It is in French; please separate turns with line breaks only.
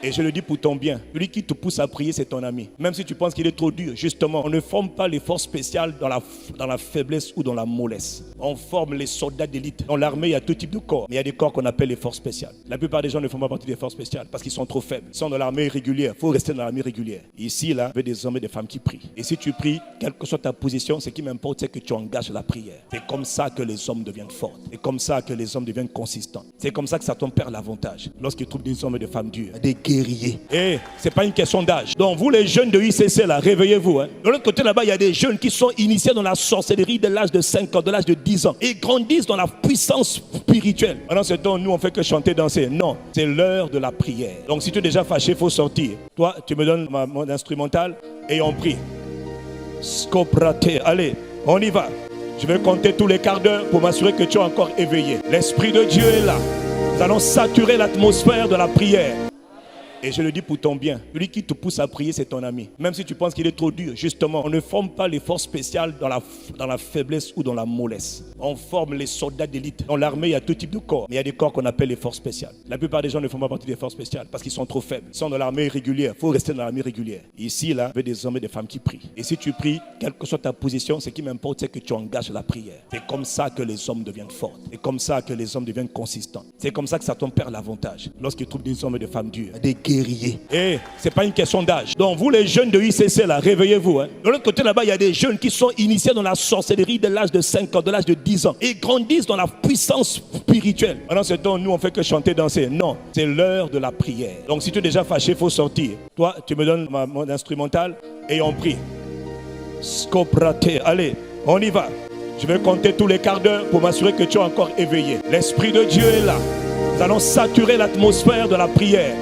Et je le dis pour ton bien. Celui qui te pousse à prier, c'est ton ami. Même si tu penses qu'il est trop dur, justement, on ne forme pas les forces spéciales dans la faiblesse ou dans la mollesse. On forme les soldats d'élite. Dans l'armée, il y a tout type de corps. Mais il y a des corps qu'on appelle les forces spéciales. La plupart des gens ne font pas partie des forces spéciales parce qu'ils sont trop faibles. Ils sont dans l'armée régulière. Il faut rester dans l'armée régulière. Ici, là, il y a des hommes et des femmes qui prient. Et si tu pries, quelle que soit ta position, ce qui m'importe, c'est que tu engages la prière. C'est comme ça que les hommes deviennent forts. C'est comme ça que les hommes deviennent consistants. C'est comme ça que Satan perd l'avantage. Lorsqu'il trouve des hommes et des femmes dures, des guerriers. Et c'est pas une question d'âge. Donc vous les jeunes de ICC là, réveillez-vous. De l'autre côté là-bas, il y a des jeunes qui sont initiés dans la sorcellerie de l'âge de 5 ans, de l'âge de 10 ans. Et grandissent dans la puissance spirituelle. Pendant ce temps, nous on fait que chanter, danser. Non, c'est l'heure de la prière. Donc si tu es déjà fâché, il faut sortir. Toi, tu me donnes mon instrumental et on prie. Scoprate, allez, on y va. Je vais compter tous les quarts d'heure pour m'assurer que tu es encore éveillé. L'Esprit de Dieu est là. Nous allons saturer l'atmosphère de la prière. Et je le dis pour ton bien. Celui qui te pousse à prier, c'est ton ami. Même si tu penses qu'il est trop dur, justement, on ne forme pas les forces spéciales dans la faiblesse ou dans la mollesse. On forme les soldats d'élite. Dans l'armée, il y a tout type de corps. Mais il y a des corps qu'on appelle les forces spéciales. La plupart des gens ne font pas partie des forces spéciales parce qu'ils sont trop faibles. Ils sont dans l'armée régulière. Il faut rester dans l'armée régulière. Ici, là, il y a des hommes et des femmes qui prient. Et si tu pries, quelle que soit ta position, ce qui m'importe, c'est que tu engages la prière. C'est comme ça que les hommes deviennent forts. C'est comme ça que les hommes deviennent consistants. C'est comme ça que Satan perd l'avantage. Lorsqu'il trouve des hommes et des femmes dures, des guerriers. Et c'est pas une question d'âge. Donc vous les jeunes de ICC là, réveillez-vous. De l'autre côté là-bas, il y a des jeunes qui sont initiés dans la sorcellerie de l'âge de 5 ans, de l'âge de 10 ans. Et grandissent dans la puissance spirituelle. Pendant ce temps, nous on fait que chanter, danser. Non, c'est l'heure de la prière. Donc si tu es déjà fâché, il faut sortir. Toi, tu me donnes mon instrumental et on prie. Scoprate, allez, on y va. Je vais compter tous les quarts d'heure pour m'assurer que tu es encore éveillé. L'Esprit de Dieu est là. Nous allons saturer l'atmosphère de la prière.